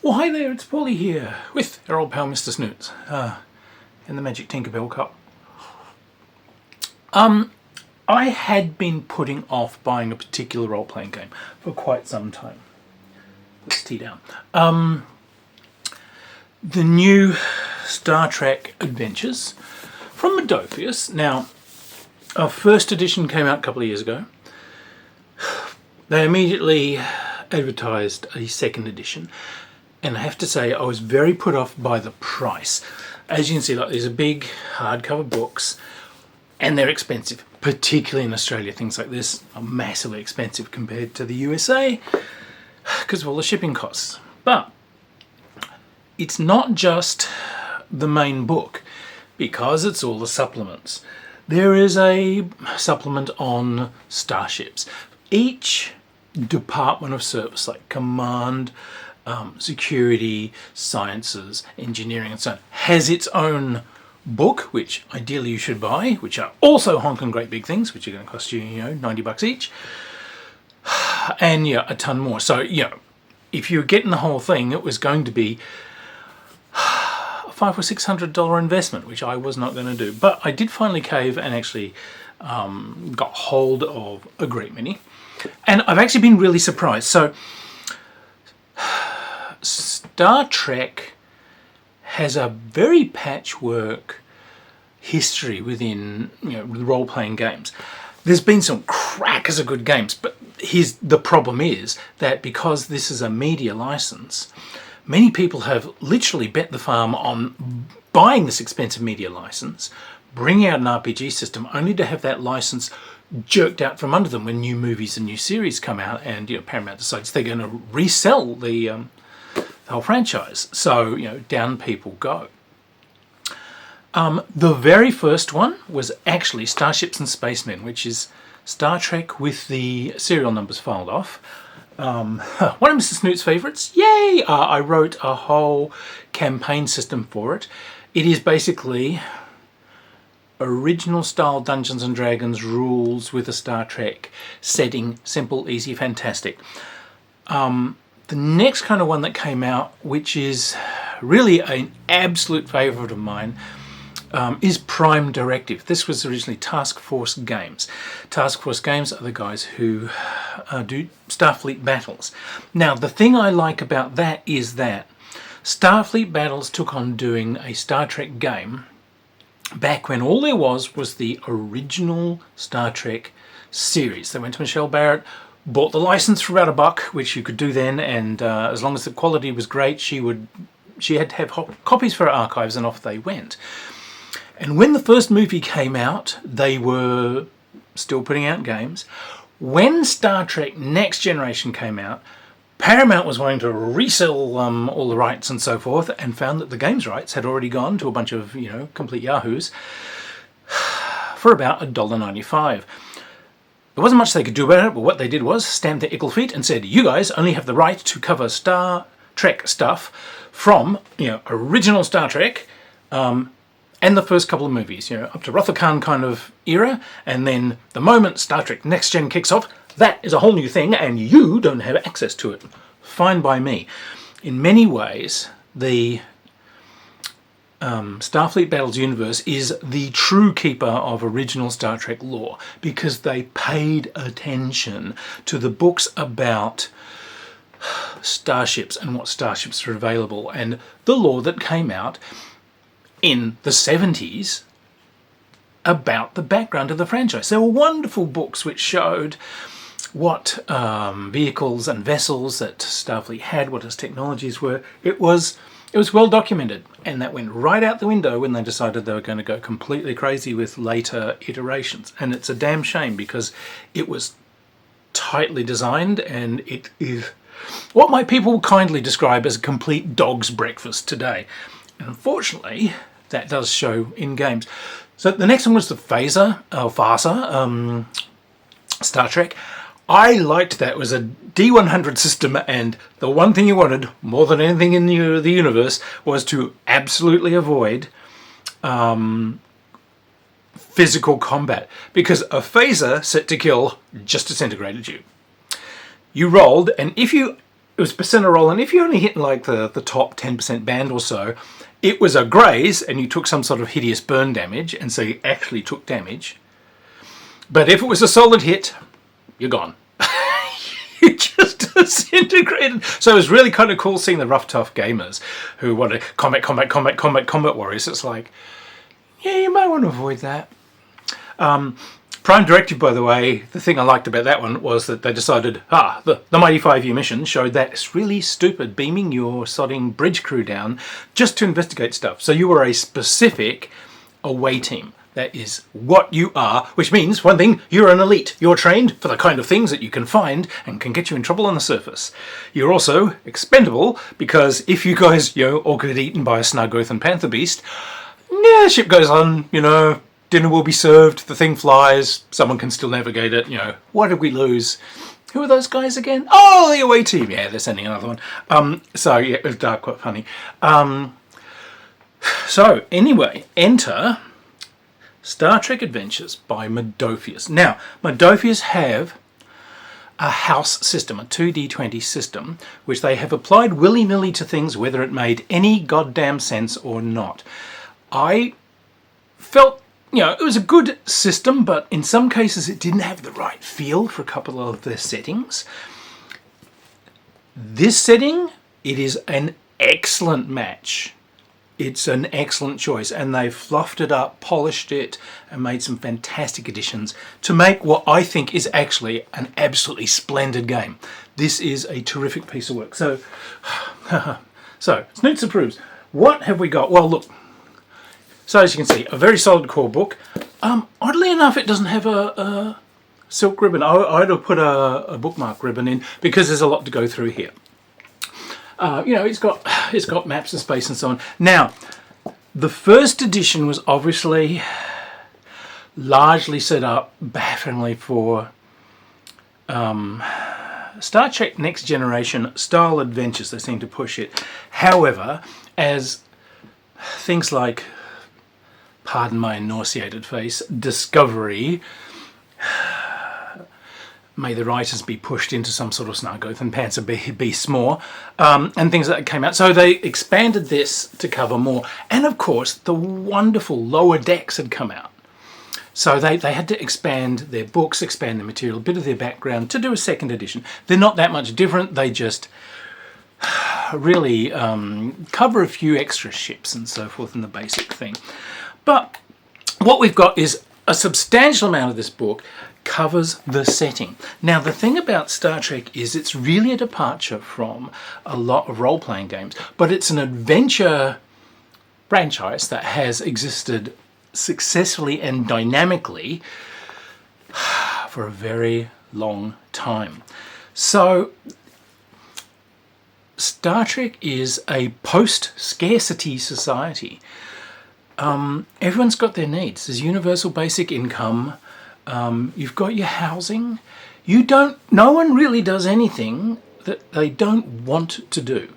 Well, hi there, it's Paulie here with your old pal Mr. Snoots in the Magic Tinkerbell Cup. I had been putting off buying a particular role-playing game for quite some time. Let's tee down. The new Star Trek Adventures from Modophius. Now, our first edition came out a couple of years ago. They immediately advertised a second edition. And I have to say, I was very put off by the price. As you can see, like, these are big hardcover books, and they're expensive, particularly in Australia. Things like this are massively expensive compared to the USA because of all the shipping costs. But it's not just the main book, because it's all the supplements. There is a supplement on starships. Each department of service, like command, security, sciences, engineering and so on, has its own book, which ideally you should buy, which are also honking great big things, which are going to cost you, $90 each, and a ton more. So, if you're getting the whole thing, it was going to be a $500 or $600 investment, which I was not going to do. But I did finally cave and actually got hold of a great many, and I've actually been really surprised. So Star Trek has a very patchwork history within the role-playing games. There's been some crackers of good games, but the problem is that because this is a media license, many people have literally bet the farm on buying this expensive media license, bringing out an RPG system, only to have that license jerked out from under them when new movies and new series come out, and Paramount decides they're going to resell the whole franchise. So down people go. The very first one was actually Starships and Spacemen, which is Star Trek with the serial numbers filed off. One of Mr. Snoot's favourites. Yay! I wrote a whole campaign system for it. It is basically original style Dungeons and Dragons rules with a Star Trek setting. Simple, easy, fantastic. The next kind of one that came out, which is really an absolute favourite of mine, is Prime Directive. This was originally Task Force Games. Task Force Games are the guys who do Starfleet Battles. Now, the thing I like about that is that Starfleet Battles took on doing a Star Trek game back when all there was the original Star Trek series. They went to Michelle Barrett, bought the license for about $1, which you could do then, and as long as the quality was great, she had to have copies for her archives, and off they went. And when the first movie came out, they were still putting out games. When Star Trek Next Generation came out, Paramount was wanting to resell all the rights and so forth, and found that the games rights had already gone to a bunch of complete yahoos for about $1.95. There wasn't much they could do about it, but what they did was stamp their ickle feet and said, you guys only have the right to cover Star Trek stuff from original Star Trek and the first couple of movies, up to Rutherford kind of era, and then the moment Star Trek Next Gen kicks off, that is a whole new thing, and you don't have access to it. Fine by me. In many ways, the Starfleet Battles universe is the true keeper of original Star Trek lore, because they paid attention to the books about starships and what starships are available, and the lore that came out in the 70s about the background of the franchise. There were wonderful books which showed what vehicles and vessels that Starfleet had, what its technologies were. It was well documented, and that went right out the window when they decided they were going to go completely crazy with later iterations. And it's a damn shame, because it was tightly designed, and it is what my people kindly describe as a complete dog's breakfast today. And unfortunately, that does show in games. So the next one was the Phaser, Star Trek. I liked that. It was a D100 system, and the one thing you wanted more than anything in the universe was to absolutely avoid physical combat, because a phaser set to kill just disintegrated you. You rolled, and if you was percent roll, and if you only hit like the top 10% band or so, it was a graze and you took some sort of hideous burn damage, and so you actually took damage. But if it was a solid hit, you're gone. You just disintegrated. So it was really kind of cool seeing the rough, tough gamers who want to combat warriors. It's like, yeah, you might want to avoid that. Prime Directive, by the way, the thing I liked about that one was that they decided, the Mighty 5-year mission showed that it's really stupid beaming your sodding bridge crew down just to investigate stuff. So you were a specific away team. That is what you are, which means, one thing, you're an elite. You're trained for the kind of things that you can find and can get you in trouble on the surface. You're also expendable, because if you guys, all get eaten by a Snargoth and Panther Beast, yeah, ship goes on, dinner will be served, the thing flies, someone can still navigate it, what did we lose? Who are those guys again? Oh, the away team. Yeah, they're sending another one. So, yeah, it was quite funny. So, anyway, enter Star Trek Adventures by Modophius. Now, Modophius have a house system, a 2D20 system, which they have applied willy-nilly to things, whether it made any goddamn sense or not. I felt, it was a good system, but in some cases it didn't have the right feel for a couple of their settings. This setting, it is an excellent match. It's an excellent choice, and they've fluffed it up, polished it, and made some fantastic additions to make what I think is actually an absolutely splendid game. This is a terrific piece of work. So Snoots approves. What have we got? Well, look. So as you can see, a very solid core book. Oddly enough, it doesn't have a silk ribbon. I'd have put a bookmark ribbon in, because there's a lot to go through here. It's got maps of space and so on. Now, the first edition was obviously largely set up bafflingly for Star Trek Next Generation style adventures. They seem to push it. However, as things like, pardon my nauseated face, Discovery, may the writers be pushed into some sort of Snargoth and Panther Beasts more, and things that came out. So they expanded this to cover more. And of course, the wonderful Lower Decks had come out. So they had to expand their books, expand the material, a bit of their background to do a second edition. They're not that much different. They just really cover a few extra ships and so forth in the basic thing. But what we've got is a substantial amount of this book covers the setting. Now, the thing about Star Trek is it's really a departure from a lot of role-playing games, but it's an adventure franchise that has existed successfully and dynamically for a very long time. So, Star Trek is a post-scarcity society. Everyone's got their needs. There's universal basic income. You've got your housing. No one really does anything that they don't want to do.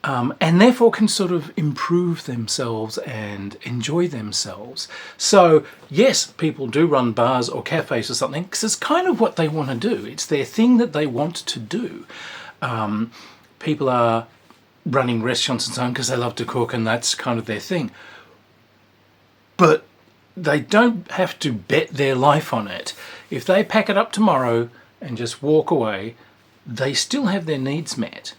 And therefore can sort of improve themselves and enjoy themselves. So, yes, people do run bars or cafes or something, because it's kind of what they want to do. It's their thing that they want to do. People are running restaurants and so on because they love to cook, and that's kind of their thing. But they don't have to bet their life on it. If they pack it up tomorrow and just walk away, they still have their needs met.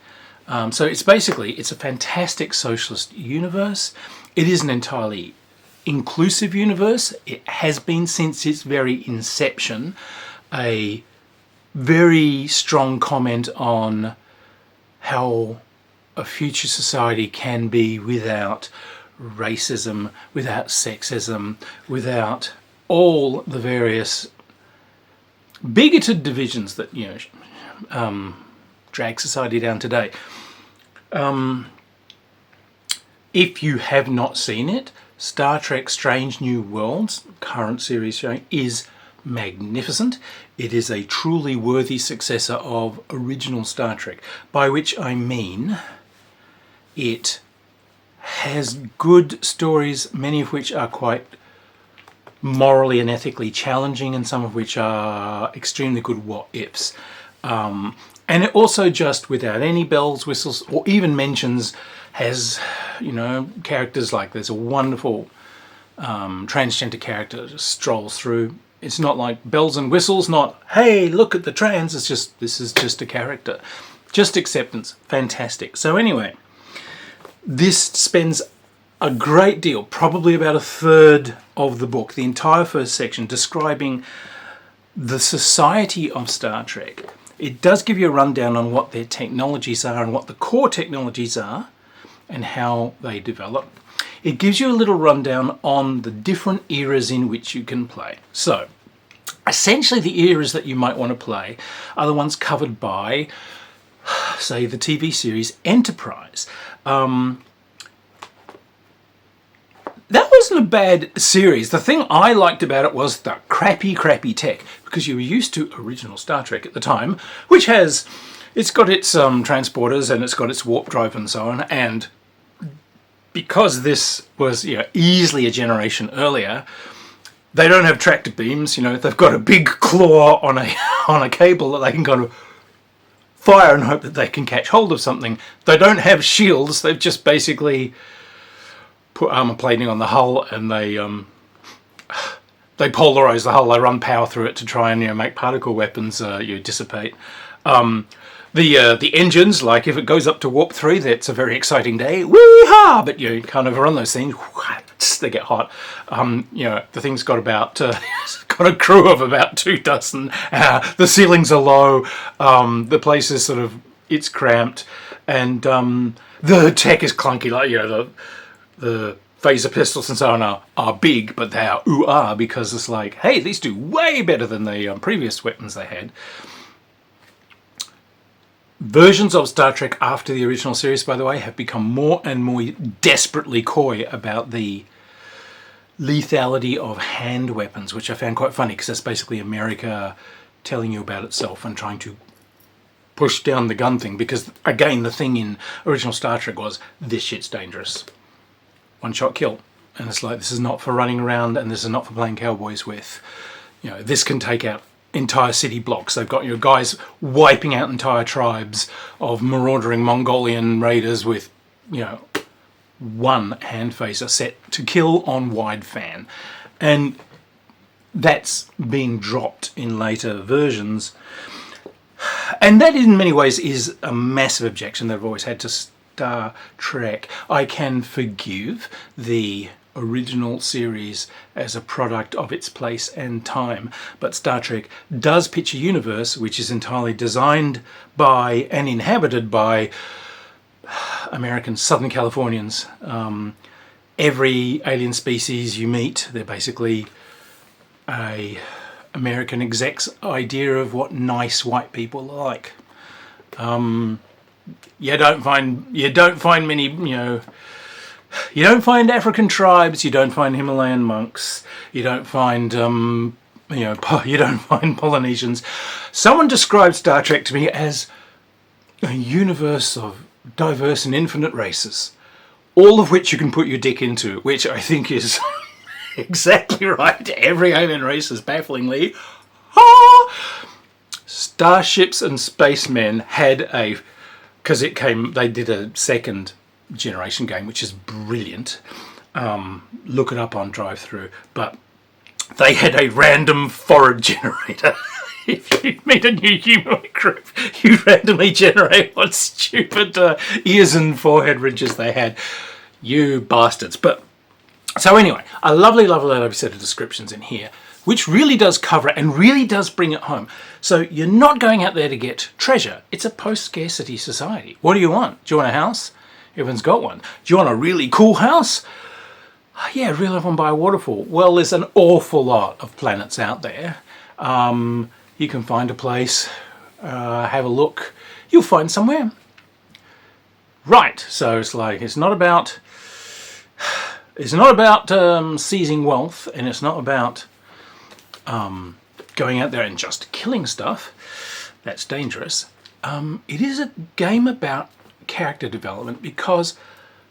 So it's a fantastic socialist universe. It is an entirely inclusive universe. It has been since its very inception. A very strong comment on how a future society can be without racism, without sexism, without all the various bigoted divisions that drag society down today. If you have not seen it, Star Trek Strange New Worlds, current series showing, is magnificent. It is a truly worthy successor of original Star Trek, by which I mean it has good stories, many of which are quite morally and ethically challenging, and some of which are extremely good what-ifs. And it also, just without any bells, whistles, or even mentions, has, you know, characters like, there's a wonderful transgender character that just strolls through. It's not like bells and whistles, not, hey, look at the trans, it's just, this is just a character. Just acceptance. Fantastic. So anyway, this spends a great deal, probably about a third of the book, the entire first section, describing the society of Star Trek. It does give you a rundown on what their technologies are and what the core technologies are and how they develop. It gives you a little rundown on the different eras in which you can play. So, essentially the eras that you might want to play are the ones covered by, say, the TV series Enterprise. That wasn't a bad series. The thing I liked about it was the crappy tech, because you were used to original Star Trek at the time, which has, it's got its transporters and it's got its warp drive and so on, and because this was, you know, easily a generation earlier, they don't have tractor beams. You know, they've got a big claw on a cable that they can kind of fire and hope that they can catch hold of something. They don't have shields. They've just basically put armor plating on the hull, and they polarize the hull. They run power through it to try and, you know, make particle weapons dissipate. The engines, like if it goes up to warp 3, that's a very exciting day. Wee-ha! But you kind of run those things, they get hot. You know, the thing's got about got a crew of about 24. The ceilings are low. The place is sort of, it's cramped, and the tech is clunky. Like, you know, the phaser pistols and so on are big, but they are ooh-ah, because it's like, hey, these do way better than the previous weapons they had. Versions of Star Trek after the original series, by the way, have become more and more desperately coy about the lethality of hand weapons, which I found quite funny, because that's basically America telling you about itself and trying to push down the gun thing, because, again, the thing in original Star Trek was, this shit's dangerous. One shot kill. And it's like, this is not for running around, and this is not for playing cowboys with. You know, this can take out entire city blocks. They've got, you know, guys wiping out entire tribes of marauding Mongolian raiders with, you know, one hand phaser set to kill on wide fan. And that's being dropped in later versions. And that in many ways is a massive objection that I've always had to Star Trek. I can forgive the original series as a product of its place and time, but Star Trek does pitch a universe which is entirely designed by and inhabited by American Southern Californians. Every alien species you meet, they're basically a American exec's idea of what nice white people are like. You don't find many, you know, you don't find African tribes, you don't find Himalayan monks, you don't find, you don't find Polynesians. Someone described Star Trek to me as a universe of diverse and infinite races, all of which you can put your dick into, which I think is exactly right. Every alien race is bafflingly. Starships and Spacemen had they did a second generation game, which is brilliant. Look it up on drive-through. But they had a random forehead generator. If you meet a new humanoid group, you randomly generate what stupid ears and forehead ridges they had. You bastards. But so anyway, a lovely set of descriptions in here, which really does cover it and really does bring it home. So you're not going out there to get treasure. It's a post-scarcity society. What do you want? Do you want a house? Everyone's got one. Do you want a really cool house? Yeah, really have one by a waterfall. Well, there's an awful lot of planets out there. You can find a place, have a look. You'll find somewhere. Right, so it's like, it's not about seizing wealth, and it's not about going out there and just killing stuff. That's dangerous. It is a game about character development, because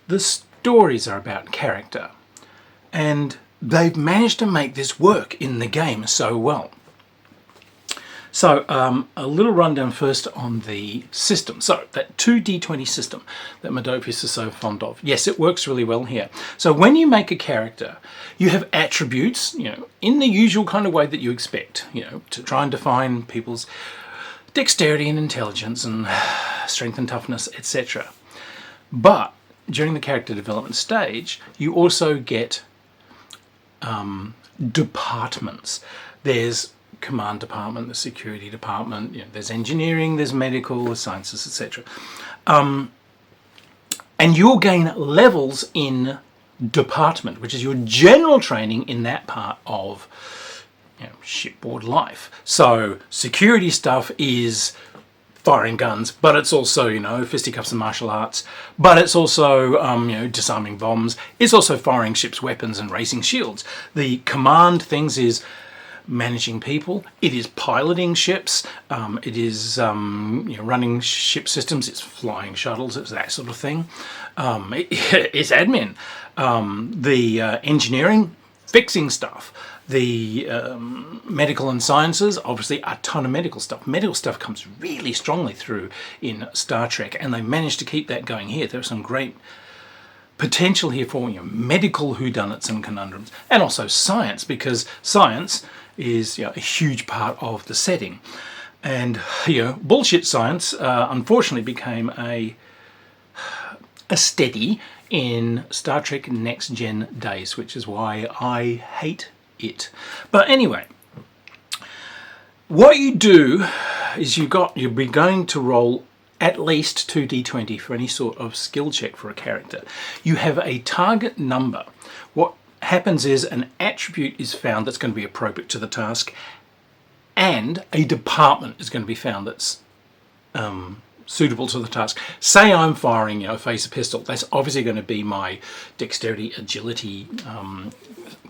the stories are about character, and they've managed to make this work in the game so well. So a little rundown first on the system. So that 2d20 system that Modophius is so fond of. Yes, it works really well here. So when you make a character, you have attributes, in the usual kind of way that you expect, to try and define people's dexterity and intelligence and strength and toughness, etc. But during the character development stage, you also get departments. There's command department, the security department, there's engineering, there's medical, there's sciences, etc. And you'll gain levels in department, which is your general training in that part of shipboard life. So security stuff is firing guns, but it's also, fisticuffs and martial arts, but it's also, disarming bombs. It's also firing ships' weapons and raising shields. The command things is managing people. It is piloting ships. It is running ship systems. It's flying shuttles. It's that sort of thing. It's admin. The engineering, fixing stuff. The medical and sciences, obviously a ton of medical stuff. Medical stuff comes really strongly through in Star Trek, and they managed to keep that going here. There's some great potential here for medical whodunits and conundrums, and also science, because science is a huge part of the setting. And bullshit science unfortunately became a steady in Star Trek Next Gen days, which is why I hate it. But anyway, what you do is you'll be going to roll at least 2d20 for any sort of skill check for a character. You have a target number. What happens is an attribute is found that's going to be appropriate to the task, and a department is going to be found that's suitable to the task. Say I'm firing, a phaser pistol. That's obviously going to be my dexterity, agility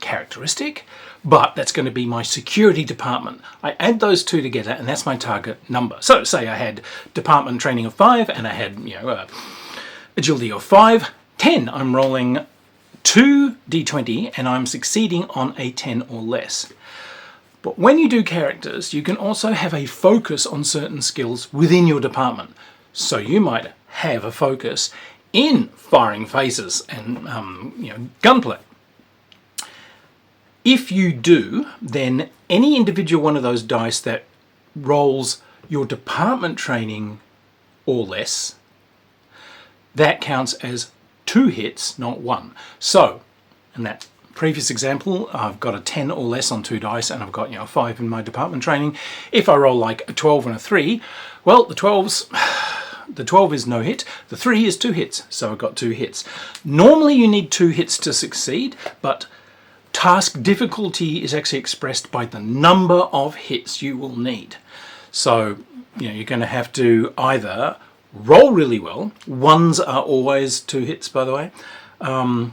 characteristic, but that's going to be my security department. I add those two together, and that's my target number. So say I had department training of 5, and I had agility of 5, 10. I'm rolling 2d20, and I'm succeeding on a 10 or less. But when you do characters, you can also have a focus on certain skills within your department. So you might have a focus in firing phasers and gunplay. If you do, then any individual one of those dice that rolls your department training or less, that counts as 2 hits, not 1. So, in that previous example, I've got a 10 or less on 2 dice, and I've got 5 in my department training. If I roll like a 12 and a 3, well, the 12 is no hit, the 3 is 2 hits, so I've got 2 hits. Normally you need 2 hits to succeed, but task difficulty is actually expressed by the number of hits you will need. So, you're going to have to either roll really well. 1s are always 2 hits, by the way, and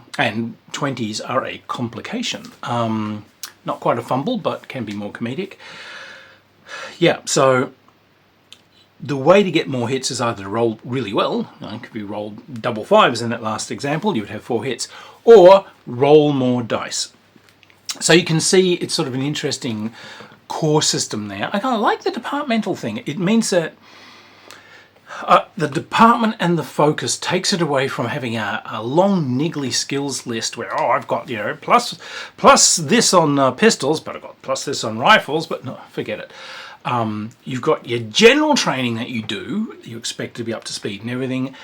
20s are a complication. Not quite a fumble, but can be more comedic. Yeah, so the way to get more hits is either to roll really well. If you rolled double 5s in that last example, you would have 4 hits, or roll more dice. So you can see it's sort of an interesting core system there. I kind of like the departmental thing. It means that the department and the focus takes it away from having a long niggly skills list where, I've got, plus this on pistols, but I've got plus this on rifles, but no, forget it. You've got your general training that you do, you expect to be up to speed and everything,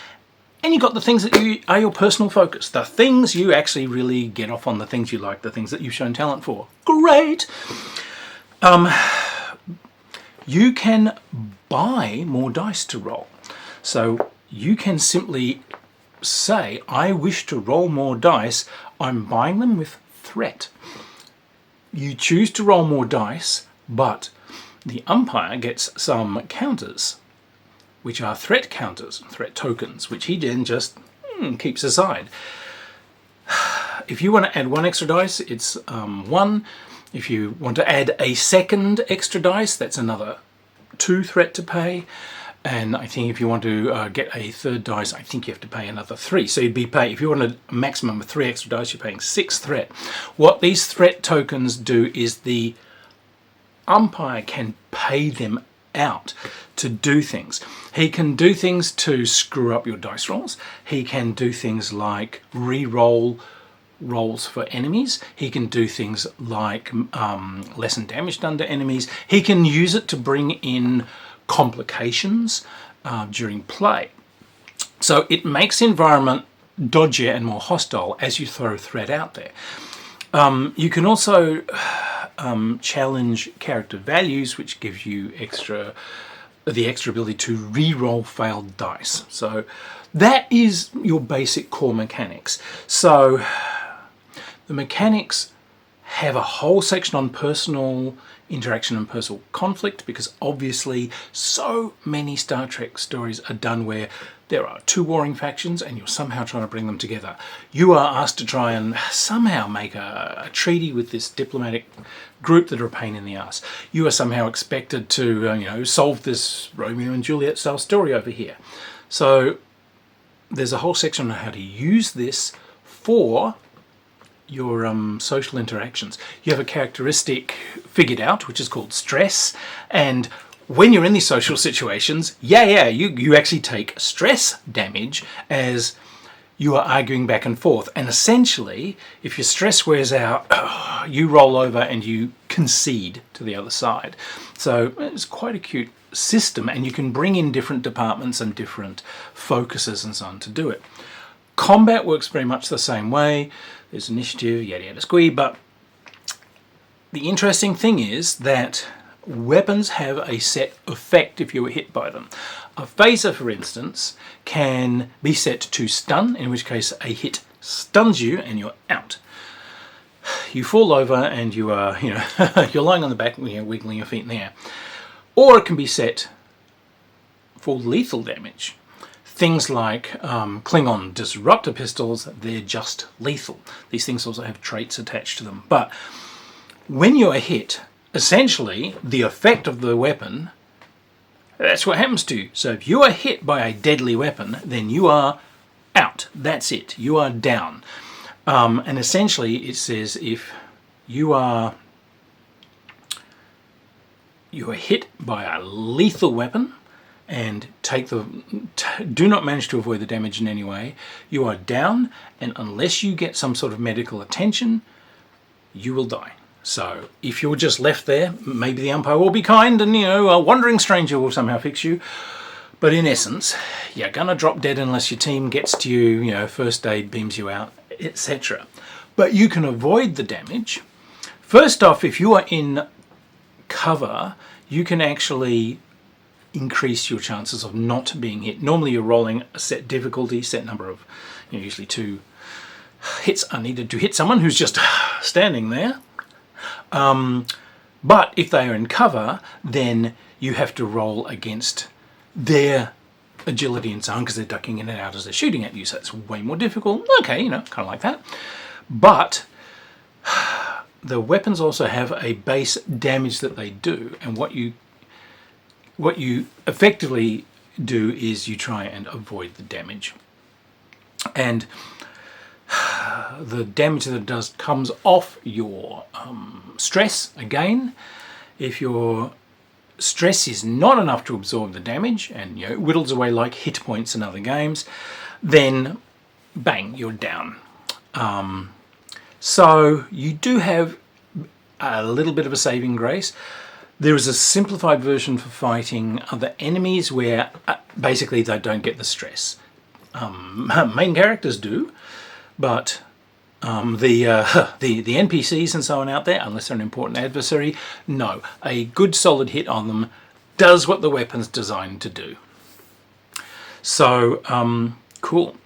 and you've got the things that are your personal focus, the things you actually really get off on, the things you like, the things that you've shown talent for. Great! You can buy more dice to roll. So you can simply say, I wish to roll more dice. I'm buying them with threat. You choose to roll more dice, but the umpire gets some counters, which are threat counters, threat tokens, which he then just keeps aside. If you want to add 1 extra dice, it's 1. If you want to add a second extra dice, that's another 2 threat to pay. And I think if you want to get a 3rd dice, I think you have to pay another 3. So you'd be paying, if you want a maximum of 3 extra dice, you're paying 6 threat. What these threat tokens do is the umpire can pay them out to do things. He can do things to screw up your dice rolls. He can do things like re-roll rolls for enemies. He can do things like lessen damage done to enemies. He can use it to bring in complications during play. So it makes the environment dodgier and more hostile as you throw threat out there. You can also challenge character values, which gives you the extra ability to re-roll failed dice. So that is your basic core mechanics. So the mechanics have a whole section on personal interaction and personal conflict, because obviously so many Star Trek stories are done where there are two warring factions and you're somehow trying to bring them together. You are asked to try and somehow make a treaty with this diplomatic group that are a pain in the ass. You are somehow expected to solve this Romeo and Juliet style story over here. So there's a whole section on how to use this for your social interactions. You have a characteristic figured out, which is called stress, and when you're in these social situations, you actually take stress damage as you are arguing back and forth. And essentially, if your stress wears out, you roll over and you concede to the other side. So it's quite a cute system, and you can bring in different departments and different focuses and so on to do it. Combat works very much the same way. There's initiative, yada yada squee, but the interesting thing is that weapons have a set effect if you were hit by them. A phaser, for instance, can be set to stun, in which case a hit stuns you and you're out. You fall over and you are, you're lying on the back, wiggling your feet in the air. Or it can be set for lethal damage. Things like Klingon disruptor pistols, they're just lethal. These things also have traits attached to them. But when you are hit, essentially the effect of the weapon, that's what happens to you. So if you are hit by a deadly weapon, then you are out. That's it. You are down. And essentially it says if you are hit by a lethal weapon, and do not manage to avoid the damage in any way, you are down, and unless you get some sort of medical attention, you will die. So if you're just left there, maybe the umpire will be kind and a wandering stranger will somehow fix you. But in essence, you're gonna drop dead unless your team gets to you, first aid beams you out, etc. But you can avoid the damage. First off, if you are in cover, you can actually increase your chances of not being hit. Normally you're rolling a set difficulty, set number of, usually 2 hits are needed to hit someone who's just standing there. But if they are in cover, then you have to roll against their agility and so on, because they're ducking in and out as they're shooting at you, so it's way more difficult. Okay, kind of like that. But the weapons also have a base damage that they do, and what you effectively do is you try and avoid the damage. And the damage that it does comes off your stress again. If your stress is not enough to absorb the damage and it whittles away like hit points in other games, then bang, you're down. So you do have a little bit of a saving grace. There is a simplified version for fighting other enemies where basically they don't get the stress. Main characters do, but the NPCs and so on out there, unless they're an important adversary, no. A good solid hit on them does what the weapon's designed to do. So, cool.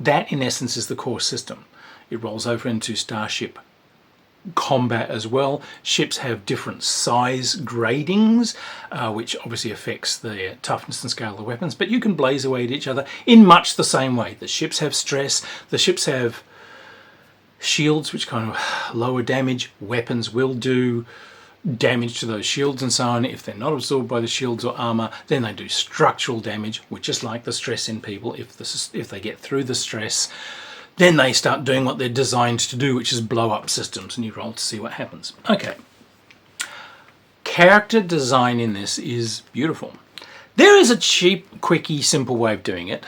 That in essence is the core system. It rolls over into Starship combat as well. Ships have different size gradings, which obviously affects the toughness and scale of the weapons, but you can blaze away at each other in much the same way. The ships have stress, the ships have shields which kind of lower damage, weapons will do damage to those shields and so on. If they're not absorbed by the shields or armor, then they do structural damage, which is like the stress in people. If they get through the stress, then they start doing what they're designed to do, which is blow up systems, and you roll to see what happens. Okay. character design in this is beautiful. There is a cheap, quickie, simple way of doing it,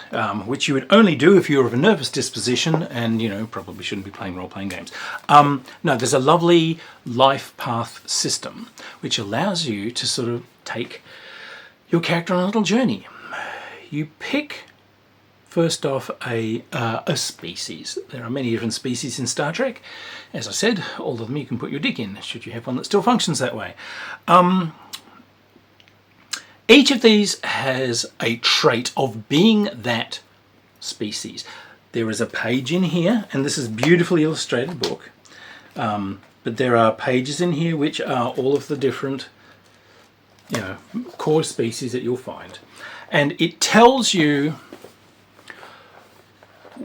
which you would only do if you're of a nervous disposition and, you know, probably shouldn't be playing role-playing games. No, there's a lovely life path system which allows you to sort of take your character on a little journey. You pick, first off, a species. There are many different species in Star Trek. As I said, all of them you can put your dick in, should you have one that still functions that way. Each of these has a trait of being that species. There is a page in here, and this is a beautifully illustrated book, but there are pages in here which are all of the different, you know, core species that you'll find. And it tells you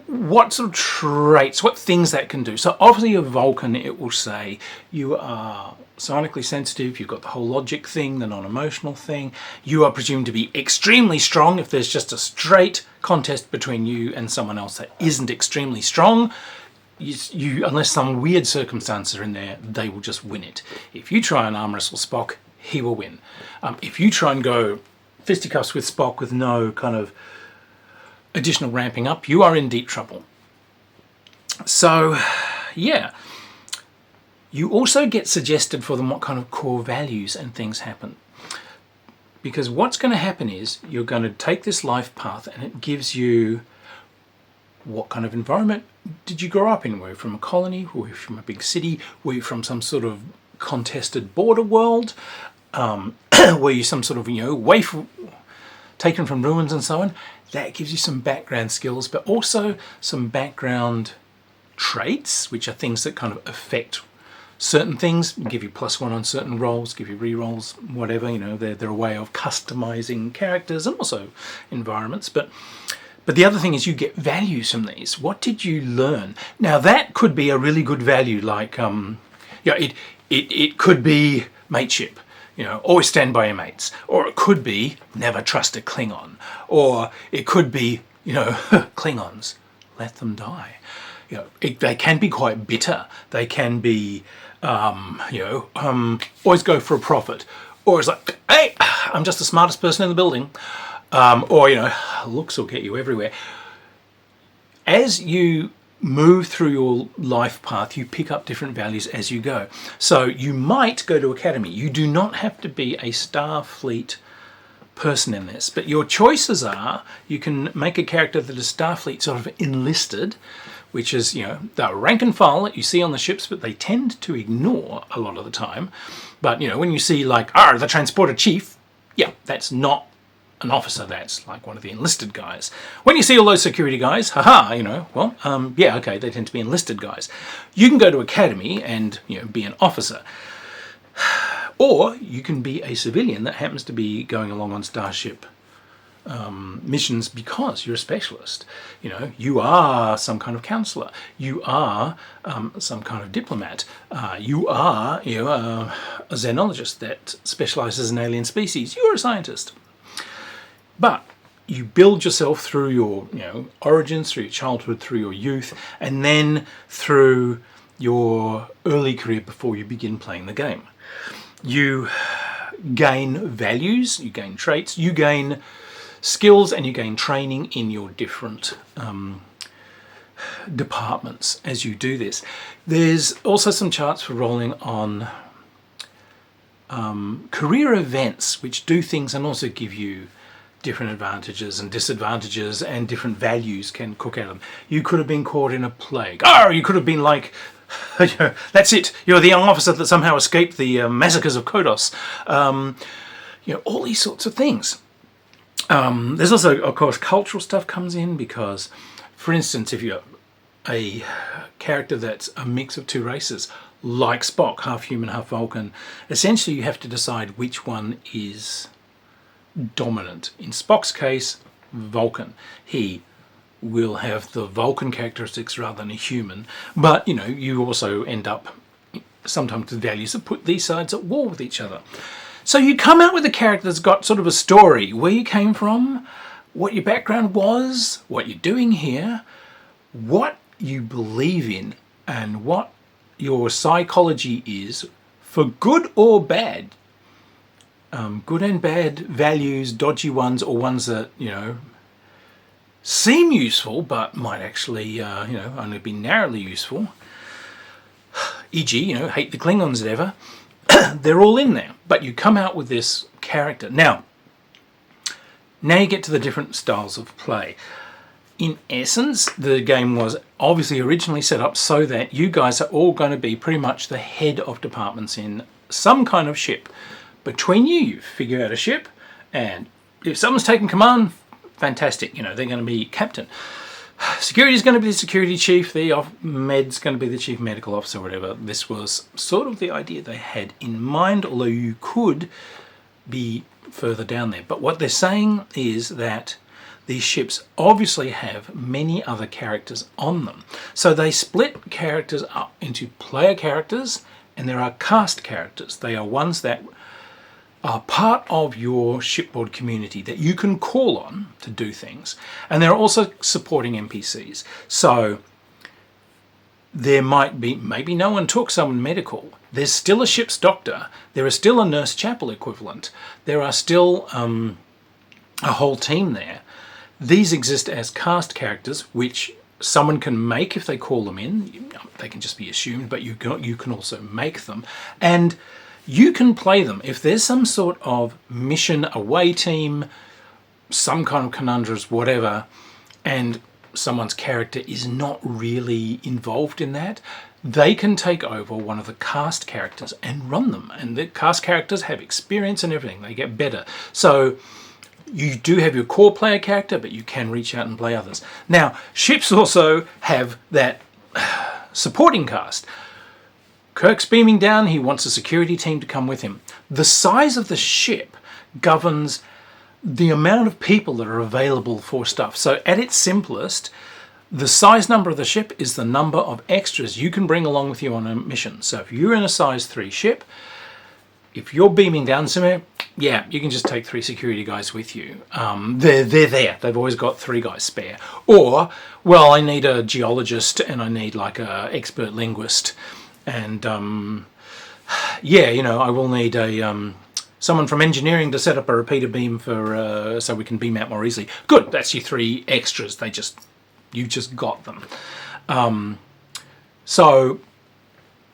what sort of traits, what things that can do. So obviously a Vulcan, it will say you are sonically sensitive, you've got the whole logic thing, the non-emotional thing. You are presumed to be extremely strong if there's just a straight contest between you and someone else that isn't extremely strong. You, unless some weird circumstances are in there, they will just win it. If you try and arm wrestle Spock, he will win. If you try and go fisticuffs with Spock with no kind of additional ramping up, you are in deep trouble. So, yeah. You also get suggested for them what kind of core values and things happen. Because what's going to happen is you're going to take this life path and it gives you what kind of environment did you grow up in? Were you from a colony? Were you from a big city? Were you from some sort of contested border world? Were you some sort of, you know, taken from ruins and so on? That gives you some background skills, but also some background traits, which are things that kind of affect certain things, give you +1 on certain roles, give you re-rolls, whatever, you know, they're a way of customizing characters and also environments. But the other thing is you get values from these. What did you learn? Now that could be a really good value, like, it could be mateship. You know, always stand by your mates. Or it could be never trust a Klingon. Or it could be, you know, Klingons, let them die. You know, they can be quite bitter. They can be, always go for a profit. Or it's like, hey, I'm just the smartest person in the building. Or, you know, looks will get you everywhere. As you move through your life path, you pick up different values as you go. So you might go to academy. You do not have to be a Starfleet person in this, but your choices are you can make a character that is Starfleet sort of enlisted, which is, you know, the rank and file that you see on the ships, but they tend to ignore a lot of the time. But, you know, when you see like, the transporter chief, yeah, that's not an officer, that's like one of the enlisted guys. When you see all those security guys, you know, well, yeah, okay, they tend to be enlisted guys. You can go to academy and, you know, be an officer. Or you can be a civilian that happens to be going along on Starship missions because you're a specialist. You know, you are some kind of counselor. You are some kind of diplomat. You are, you know, a xenologist that specializes in alien species. You're a scientist. But you build yourself through your, you know, origins, through your childhood, through your youth, and then through your early career before you begin playing the game. You gain values, you gain traits, you gain skills, and you gain training in your different departments as you do this. There's also some charts for rolling on career events which do things and also give you different advantages and disadvantages, and different values can cook out of them. You could have been caught in a plague. You could have been like, that's it, you're the young officer that somehow escaped the massacres of Kodos. You know, all these sorts of things. There's also, of course, cultural stuff comes in because, for instance, if you're a character that's a mix of two races, like Spock, half human, half Vulcan, essentially you have to decide which one is dominant. In Spock's case, Vulcan. He will have the Vulcan characteristics rather than a human, but, you know, you also end up sometimes with values that put these sides at war with each other. So you come out with a character that's got sort of a story, where you came from, what your background was, what you're doing here, what you believe in, and what your psychology is, for good or bad. good and bad values, dodgy ones, or ones that, seem useful but might actually, only be narrowly useful. E.g., hate the Klingons and ever. They're all in there, but you come out with this character. Now you get to the different styles of play. In essence, the game was obviously originally set up so that you guys are all going to be pretty much the head of departments in some kind of ship. Between you figure out a ship, and if someone's taking command, fantastic, they're going to be captain. Security is going to be the security chief, the med's going to be the chief medical officer, whatever. This was sort of the idea they had in mind, although you could be further down there. But what they're saying is that these ships obviously have many other characters on them. So they split characters up into player characters, and there are cast characters. They are ones that are part of your shipboard community that you can call on to do things. And there are also supporting NPCs. So there might be, maybe no one took someone medical. There's still a ship's doctor. There is still a nurse chapel equivalent. There are still a whole team there. These exist as cast characters, which someone can make if they call them in. They can just be assumed, but you can also make them. And you can play them. If there's some sort of mission away team, some kind of conundrums, whatever, and someone's character is not really involved in that, they can take over one of the cast characters and run them. And the cast characters have experience and everything. They get better. So you do have your core player character, but you can reach out and play others. Now, ships also have that supporting cast. Kirk's beaming down, he wants a security team to come with him. The size of the ship governs the amount of people that are available for stuff. So at its simplest, the size number of the ship is the number of extras you can bring along with you on a mission. So if you're in a size 3 ship, if you're beaming down somewhere, yeah, you can just take 3 security guys with you. They're there. They've always got 3 guys spare. Or, well, I need a geologist and I need like a expert linguist. And I will need a someone from engineering to set up a repeater beam for so we can beam out more easily. Good, that's your 3 extras. You just got them. So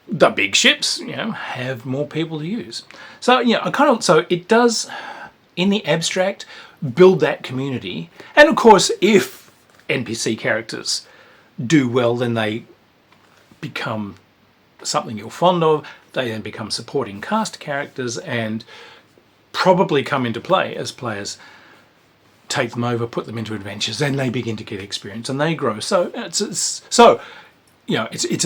the big ships, have more people to use. So so it does, in the abstract, build that community. And of course, if NPC characters do well, then they become something you're fond of. They then become supporting cast characters and probably come into play as players take them over, put them into adventures, and they begin to get experience and they grow. So it's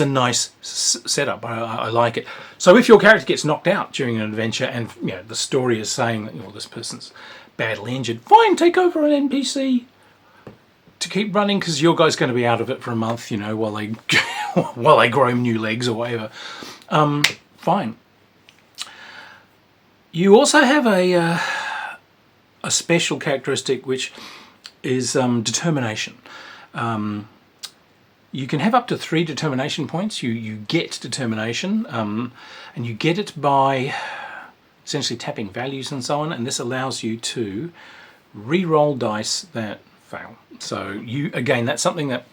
a nice setup. I like it. So if your character gets knocked out during an adventure and the story is saying that this person's badly injured, fine, take over an NPC to keep running because your guy's going to be out of it for a month, while they while they grow new legs or whatever. Fine. You also have a special characteristic which is determination. You can have up to 3 determination points. You get determination, and you get it by essentially tapping values and so on, and this allows you to re-roll dice that fail. So again, that's something that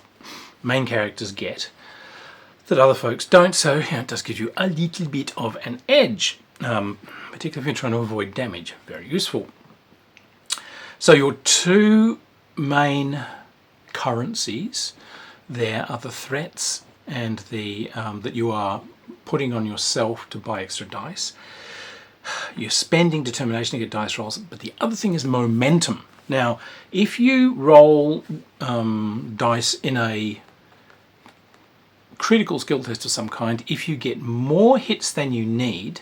main characters get that other folks don't, so it does give you a little bit of an edge, particularly if you're trying to avoid damage. Very useful. So your 2 main currencies there are the threats and the that you are putting on yourself to buy extra dice. You're spending determination to get dice rolls, but the other thing is momentum. Now, if you roll dice in a critical skill test of some kind, if you get more hits than you need,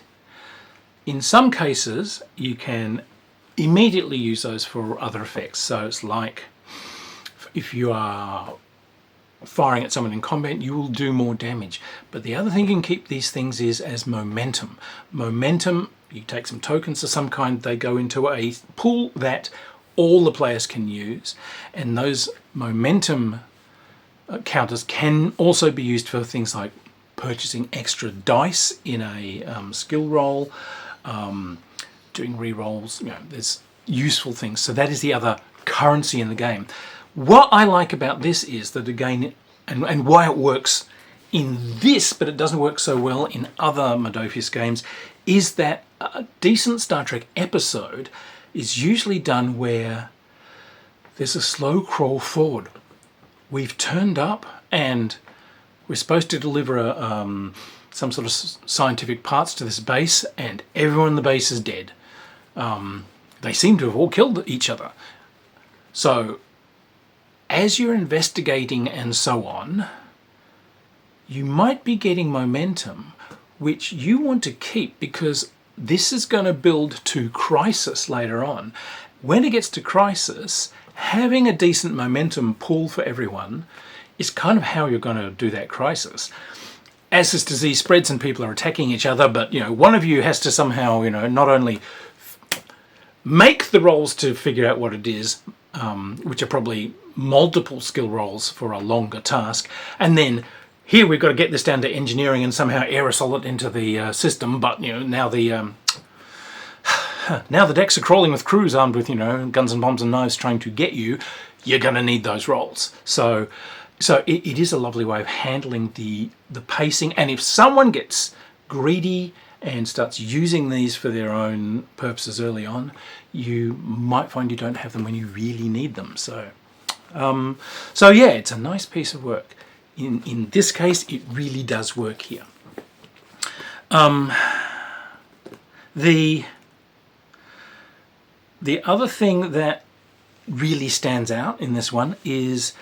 in some cases you can immediately use those for other effects. So it's like if you are firing at someone in combat, you will do more damage. But the other thing you can keep these things is as momentum. Momentum, you take some tokens of some kind, they go into a pool that all the players can use, and those momentum counters can also be used for things like purchasing extra dice in a skill roll, doing re-rolls, there's useful things. So that is the other currency in the game. What I like about this is that, again, and why it works in this, but it doesn't work so well in other Modophius games, is that a decent Star Trek episode is usually done where there's a slow crawl forward. We've turned up and we're supposed to deliver some sort of scientific parts to this base, and everyone in the base is dead. They seem to have all killed each other. So as you're investigating and so on, you might be getting momentum which you want to keep, because this is going to build to crisis later on. When it gets to crisis, having a decent momentum pool for everyone is kind of how you're going to do that crisis. As this disease spreads and people are attacking each other, but one of you has to somehow not only make the rolls to figure out what it is, which are probably multiple skill rolls for a longer task, and then here we've got to get this down to engineering and somehow aerosol it into the system, but now the decks are crawling with crews armed with guns and bombs and knives trying to get you. You're going to need those rolls. So it is a lovely way of handling the pacing. And if someone gets greedy and starts using these for their own purposes early on, you might find you don't have them when you really need them. So yeah, it's a nice piece of work. In this case, it really does work here. The other thing that really stands out in this one is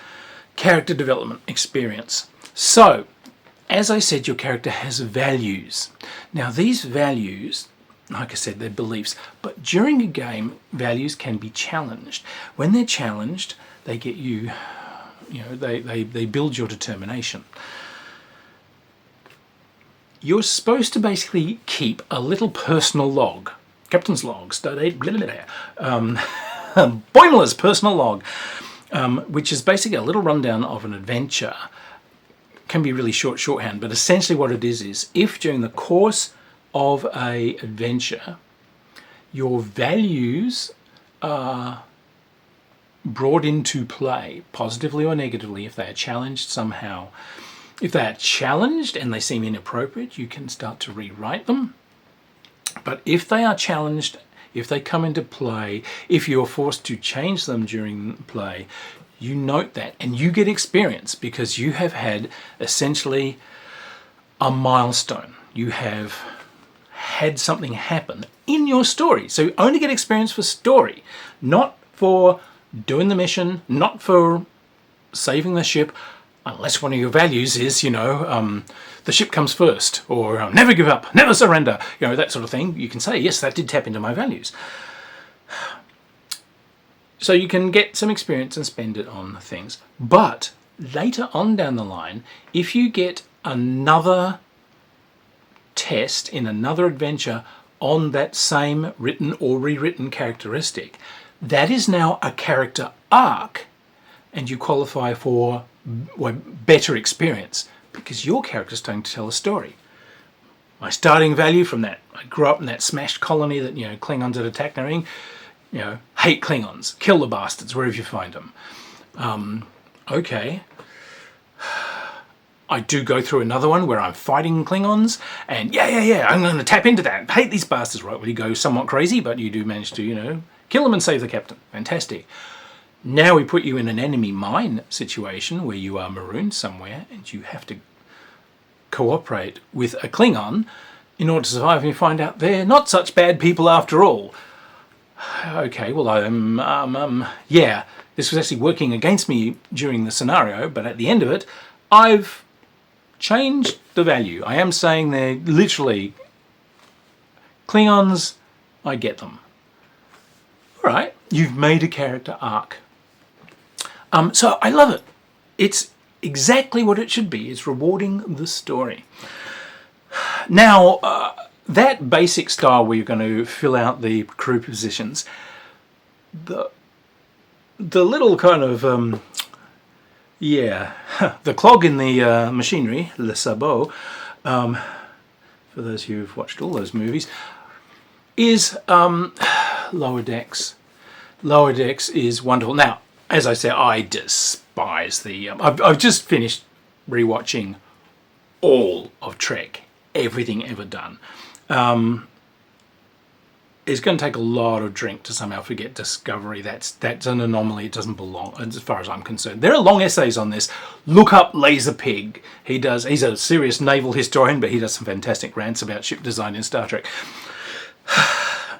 character development experience. So, as I said, your character has values. Now, these values, like I said, they're beliefs, but during a game, values can be challenged. When they're challenged, they get you, they build your determination. You're supposed to basically keep a little personal log, captain's log, Boimler's personal log, which is basically a little rundown of an adventure. Can be really shorthand, but essentially what it is if during the course of a adventure your values are brought into play, positively or negatively, if they are challenged somehow. If they are challenged and they seem inappropriate, you can start to rewrite them. But if they are challenged, if they come into play, if you're forced to change them during play, you note that and you get experience because you have had essentially a milestone. You have had something happen in your story. So you only get experience for story, not for doing the mission, not for saving the ship, unless one of your values is, the ship comes first, or never give up, never surrender, that sort of thing. You can say, yes, that did tap into my values. So you can get some experience and spend it on things. But later on down the line, if you get another test in another adventure on that same written or rewritten characteristic, that is now a character arc, and you qualify for better experience because your character is starting to tell a story. My starting value from that, I grew up in that smashed colony that Klingons had attacked and everything. Hate Klingons, kill the bastards wherever you find them. Okay. I do go through another one where I'm fighting Klingons, and yeah, I'm going to tap into that. Hate these bastards, right? Well, you go somewhat crazy, but you do manage to, kill them and save the captain. Fantastic. Now we put you in an enemy mine situation where you are marooned somewhere and you have to cooperate with a Klingon in order to survive, and you find out they're not such bad people after all. Okay, well, yeah, this was actually working against me during the scenario, but at the end of it, I've changed the value. I am saying they're literally Klingons, I get them. All right, you've made a character arc. So I love it. It's exactly what it should be. It's rewarding the story. Now, that basic style where you're going to fill out the crew positions, the little kind of, the clog in the machinery, le sabot, for those who've watched all those movies, is Lower Decks. Lower Decks is wonderful. Now, as I said, I despise the... I've just finished rewatching all of Trek, everything ever done. It's going to take a lot of drink to somehow forget Discovery. That's an anomaly. It doesn't belong, as far as I'm concerned. There are long essays on this. Look up Laser Pig. He's a serious naval historian, but he does some fantastic rants about ship design in Star Trek.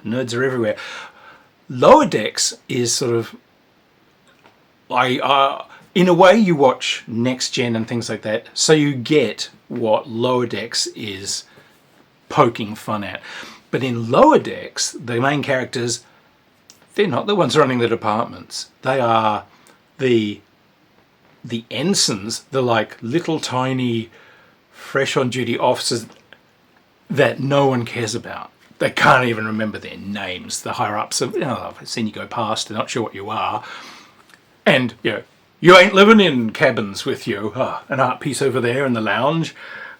Nerds are everywhere. Lower Decks is sort of... in a way, you watch Next Gen and things like that, so you get what Lower Decks is poking fun at. But in Lower Decks, the main characters, they're not the ones running the departments. They are the ensigns, the like little tiny fresh on duty officers that no one cares about. They can't even remember their names. The higher ups of, I've seen you go past, they're not sure what you are. And, you ain't living in cabins with you. An art piece over there in the lounge.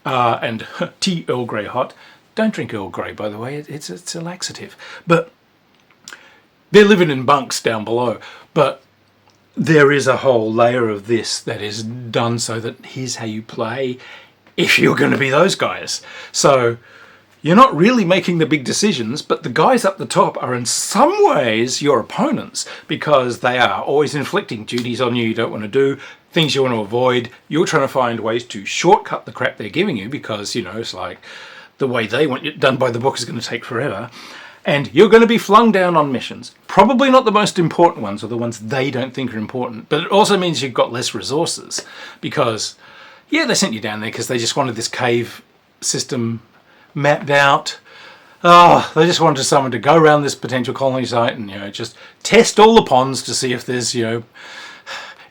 And tea Earl Grey hot. Don't drink Earl Grey, by the way. It's a laxative. But they're living in bunks down below. But there is a whole layer of this that is done so that here's how you play if you're going to be those guys. So you're not really making the big decisions, but the guys up the top are in some ways your opponents because they are always inflicting duties on you don't want to do, things you want to avoid. You're trying to find ways to shortcut the crap they're giving you because, it's like the way they want it done by the book is going to take forever. And you're going to be flung down on missions. Probably not the most important ones or the ones they don't think are important, but it also means you've got less resources because, they sent you down there because they just wanted this cave system mapped out. They just wanted someone to go around this potential colony site and just test all the ponds to see if there's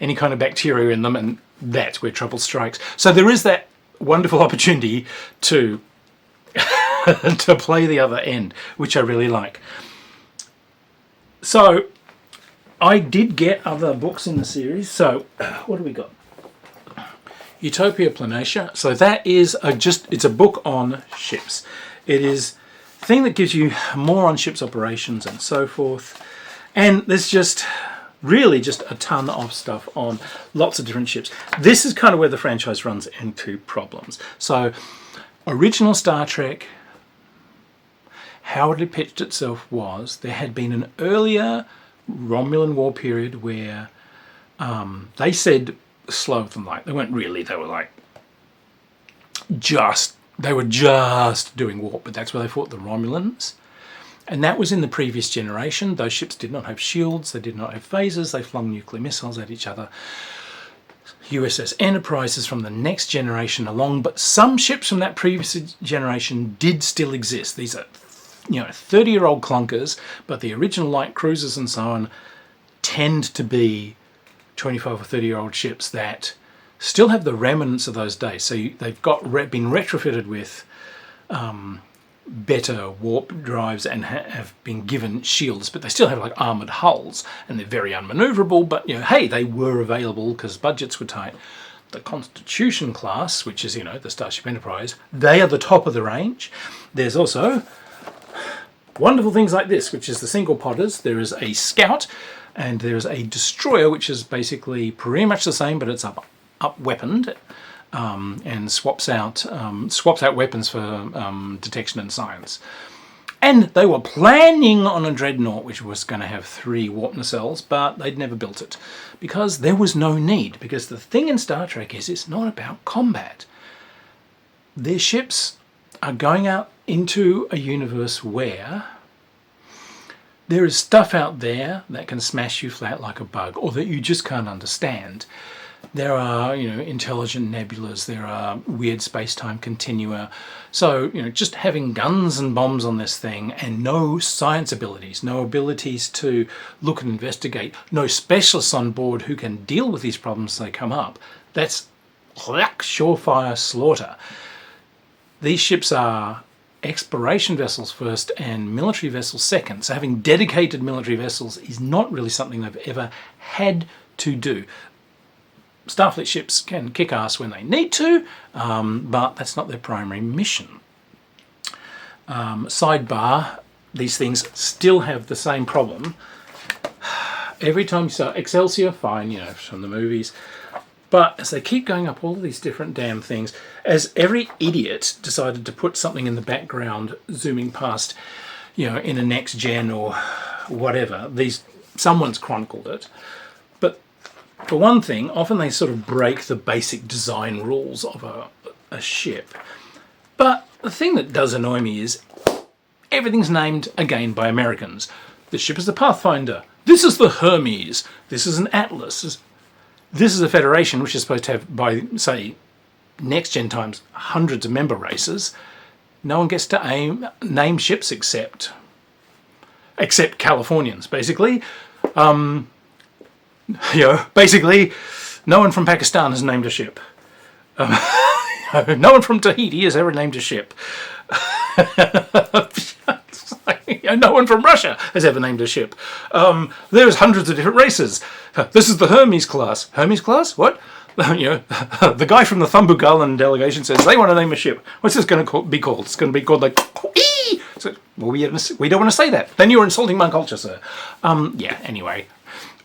any kind of bacteria in them, and that's where trouble strikes. So there is that wonderful opportunity to to play the other end, which I really like. So I did get other books in the series. So what do we got? Utopia Planatia. So that is it's a book on ships. It is a thing that gives you more on ships operations and so forth. And there's just really just a ton of stuff on lots of different ships. This is kind of where the franchise runs into problems. So original Star Trek, how it pitched itself was there had been an earlier Romulan war period where they said slow than light. They weren't really, they were like they were just doing warp, but that's where they fought the Romulans. And that was in the previous generation. Those ships did not have shields, they did not have phasers, they flung nuclear missiles at each other. USS Enterprise is from the next generation along, but some ships from that previous generation did still exist. These are 30-year-old clunkers, but the original light cruisers and so on tend to be 25 or 30-year-old ships that still have the remnants of those days. So they've been retrofitted with better warp drives and have been given shields, but they still have like armoured hulls and they're very unmanoeuvrable, but hey, they were available because budgets were tight. The Constitution class, which is, the Starship Enterprise, they are the top of the range. There's also wonderful things like this, which is the single podders. There is a Scout and there is a Destroyer, which is basically pretty much the same, but it's up-weaponed. And swaps out weapons for detection and science. And they were planning on a dreadnought which was going to have 3 warp nacelles, but they'd never built it because there was no need. Because the thing in Star Trek is it's not about combat. Their ships are going out into a universe where there is stuff out there that can smash you flat like a bug or that you just can't understand. There are, intelligent nebulas, there are weird space-time continua. So, just having guns and bombs on this thing and no science abilities, no abilities to look and investigate, no specialists on board who can deal with these problems as they come up, that's surefire slaughter. These ships are exploration vessels first and military vessels second. So having dedicated military vessels is not really something they've ever had to do. Starfleet ships can kick ass when they need to, but that's not their primary mission. Sidebar, these things still have the same problem. Every time you start Excelsior, fine, you know, from the movies. But as they keep going up all these different damn things, as every idiot decided to put something in the background, zooming past, you know, in a next gen or whatever, someone's chronicled it. But for one thing, often they sort of break the basic design rules of a ship. But the thing that does annoy me is everything's named again by Americans. This ship is the Pathfinder. This is the Hermes. This is an Atlas. This is a Federation, which is supposed to have, by, say, next-gen times, hundreds of member races. No one gets to name ships except Californians, basically. You know, basically, no one from Pakistan has named a ship. No one from Tahiti has ever named a ship. No one from Russia has ever named a ship. There's hundreds of different races. This is the Hermes class. Hermes class? What? You know, the guy from the Thumbuk Island delegation says they want to name a ship. What's this going to be called? It's going to be called like Ee! So, well, we don't want to say that. Then you're insulting my culture, sir. Yeah. Anyway,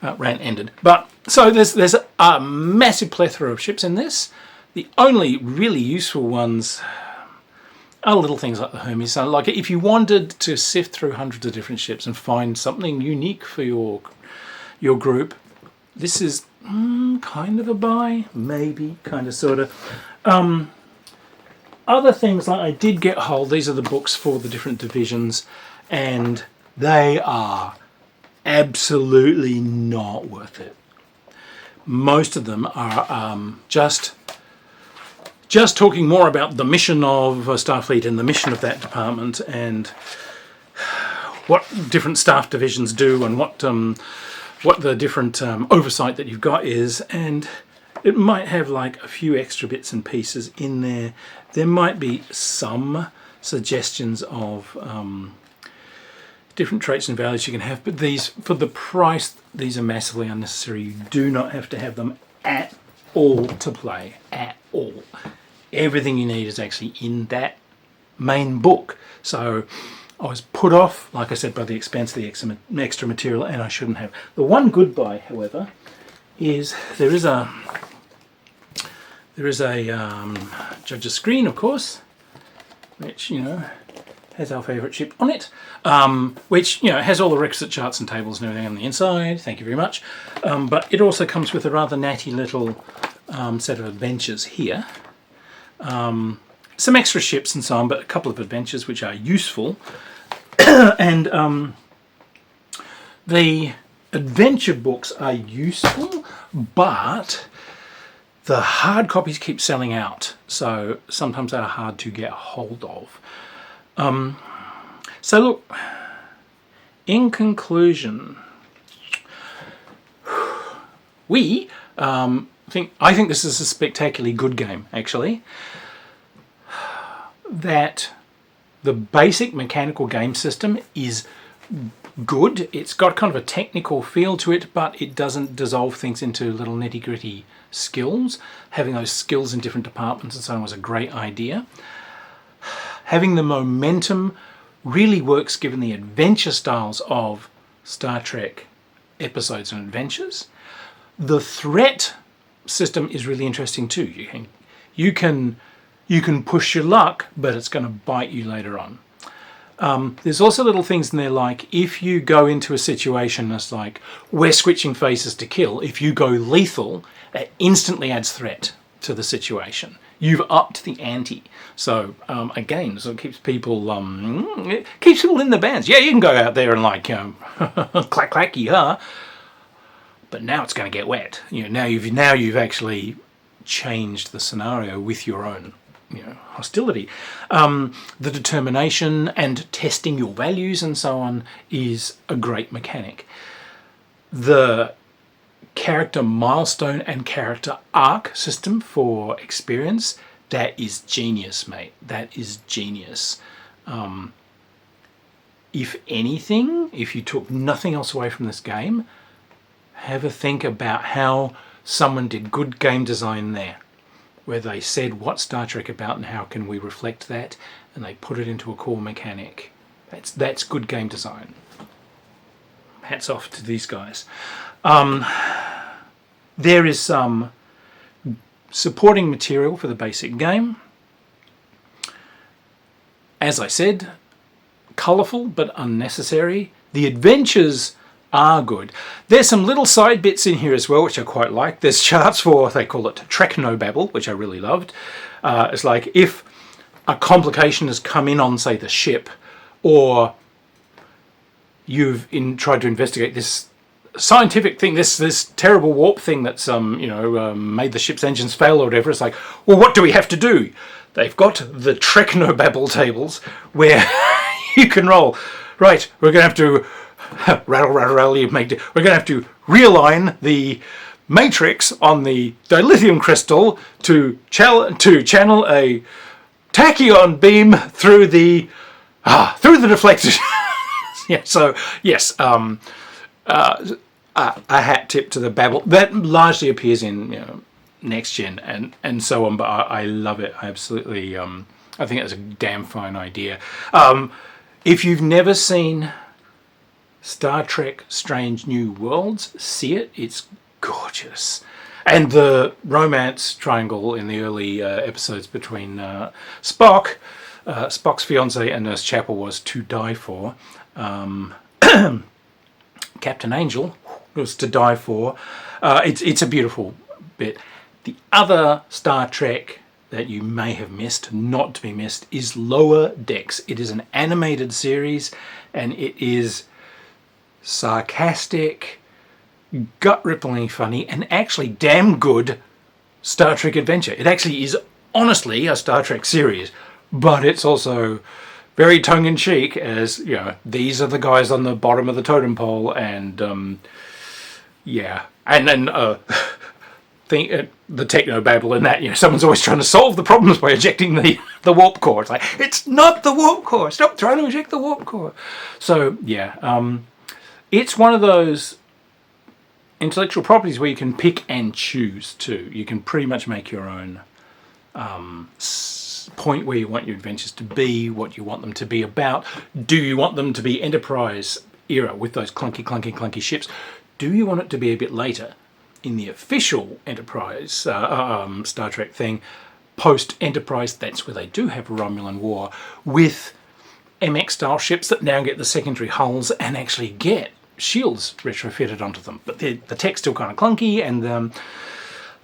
rant ended. But so there's a massive plethora of ships in this. The only really useful ones are little things like the Hermes. So, like if you wanted to sift through hundreds of different ships and find something unique for your group, this is kind of a buy, maybe, kind of, sort of. Other things, like I did get hold, these are the books for the different divisions, and they are absolutely not worth it. Most of them are just talking more about the mission of Starfleet and the mission of that department and what different staff divisions do and what the different oversight that you've got is, and it might have like a few extra bits and pieces in there. There might be some suggestions of different traits and values you can have, but these, for the price, these are massively unnecessary. You do not have to have them at all to play, at all. Everything you need is actually in that main book. So I was put off, like I said, by the expense of the extra material, and I shouldn't have. The one good buy, however, is there is a judge's screen, of course, which, you know, has our favourite ship on it, which, you know, has all the requisite charts and tables and everything on the inside. Thank you very much. But it also comes with a rather natty little set of adventures here. Some extra ships and so on, but a couple of adventures which are useful. And the adventure books are useful, but the hard copies keep selling out, so sometimes they're hard to get hold of. So look, in conclusion, I think this is a spectacularly good game, actually. That the basic mechanical game system is good. It's got kind of a technical feel to it, but it doesn't dissolve things into little nitty-gritty skills. Having those skills in different departments and so on was a great idea. Having the momentum really works given the adventure styles of Star Trek episodes and adventures. The threat system is really interesting too. You can push your luck, but it's going to bite you later on. There's also little things in there like if you go into a situation that's like we're switching faces to kill, if you go lethal, that instantly adds threat to the situation. You've upped the ante. So again, so it keeps people in the bands. Yeah, you can go out there and like clack clack yeah, but now it's going to get wet. You know, now you've actually changed the scenario with your own hostility. The determination and testing your values and so on is a great mechanic. The character milestone and character arc system for experience, that is genius, mate. That is genius. If anything, if you took nothing else away from this game, have a think about how someone did good game design there, where they said what's Star Trek about and how can we reflect that, and they put it into a core mechanic. That's good game design. Hats off to these guys. There is some supporting material for the basic game. As I said, colourful but unnecessary. The adventures are good. There's some little side bits in here as well, which I quite like. There's charts for, they call it Technobabble, which I really loved. It's like if a complication has come in on, say, the ship, or you've tried to investigate this scientific thing, this terrible warp thing that's made the ship's engines fail or whatever. It's like, well, what do we have to do? They've got the Technobabble tables where you can roll. Right, we're going to have to rattle. We're going to have to realign the matrix on the dilithium crystal to channel a tachyon beam through the deflector. Yeah. So yes, a hat tip to the Babble that largely appears in next gen and so on. But I love it. I absolutely. I think it's a damn fine idea. If you've never seen Star Trek Strange New Worlds, see it. It's gorgeous. And the romance triangle in the early episodes between Spock's fiancée and Nurse Chapel was to die for. Captain Angel was to die for. It's a beautiful bit. The other Star Trek that you may have missed, not to be missed, is Lower Decks. It is an animated series, and it is sarcastic, gut-ripplingly funny, and actually damn good Star Trek adventure. It actually is honestly a Star Trek series, but it's also very tongue-in-cheek, as these are the guys on the bottom of the totem pole, and and then the Technobabble in that, someone's always trying to solve the problems by ejecting the warp core. It's like, it's not the warp core. Stop trying to eject the warp core. So it's one of those intellectual properties where you can pick and choose too. You can pretty much make your own point where you want your adventures to be, what you want them to be about. Do you want them to be Enterprise era with those clunky ships? Do you want it to be a bit later in the official Enterprise Star Trek thing? Post-Enterprise, that's where they do have a Romulan war with MX style ships that now get the secondary hulls and actually get shields retrofitted onto them, but the tech's still kind of clunky, and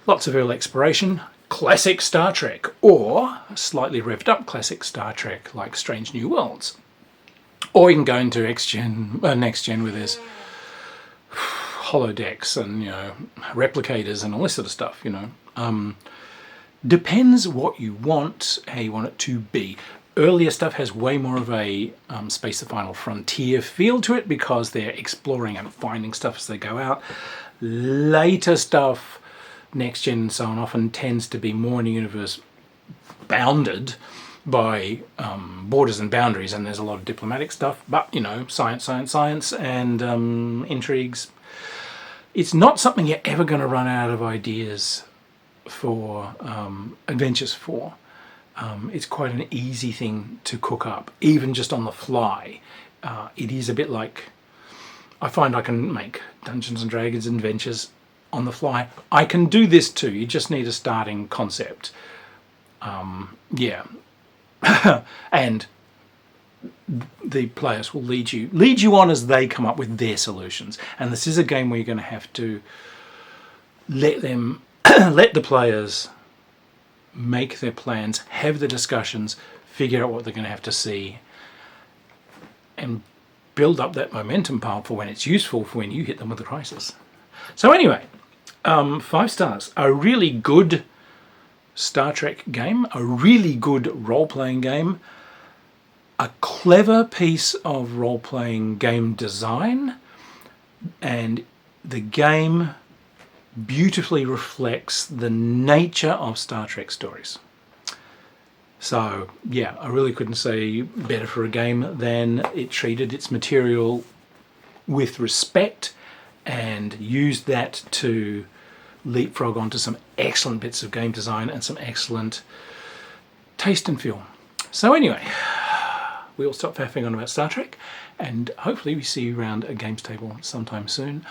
lots of early exploration. Classic Star Trek, or slightly revved up classic Star Trek like Strange New Worlds, or you can go into next gen where there's holodecks and replicators and all this sort of stuff. Depends what you want, how you want it to be. Earlier stuff has way more of a Space the Final Frontier feel to it because they're exploring and finding stuff as they go out. Later stuff, next gen and so on, often tends to be more in a universe bounded by borders and boundaries, and there's a lot of diplomatic stuff, but science and intrigues. It's not something you're ever going to run out of ideas for adventures for. It's quite an easy thing to cook up, even just on the fly. It is a bit like, I find I can make Dungeons and Dragons adventures on the fly. I can do this too. You just need a starting concept. And the players will lead you on as they come up with their solutions. And this is a game where you're going to have to let the players make their plans, have the discussions, figure out what they're going to have to see, and build up that momentum pile for when it's useful, for when you hit them with a crisis. So anyway, 5 stars. A really good Star Trek game, a really good role-playing game, a clever piece of role-playing game design, and the game beautifully reflects the nature of Star Trek stories. So yeah, I really couldn't say better for a game than it treated its material with respect and used that to leapfrog onto some excellent bits of game design and some excellent taste and feel. So anyway, we all stop faffing on about Star Trek, and hopefully we see you around a games table sometime soon.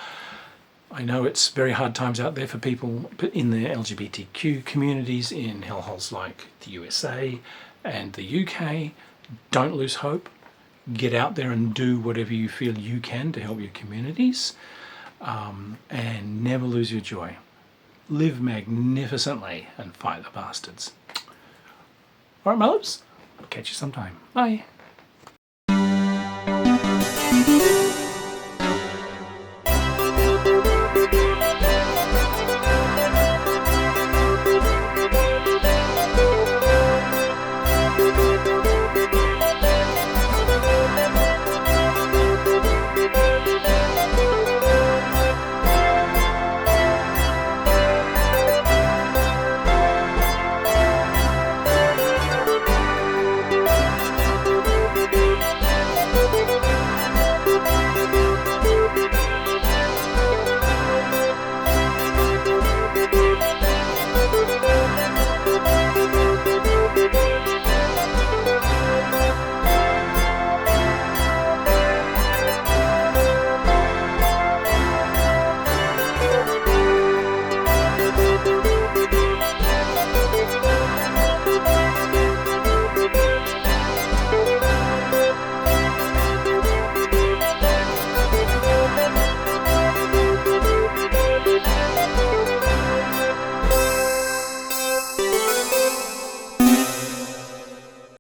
I know it's very hard times out there for people in the LGBTQ communities in hellholes like the USA and the UK. Don't lose hope. Get out there and do whatever you feel you can to help your communities, and never lose your joy. Live magnificently and fight the bastards. All right, my loves, I'll catch you sometime. Bye.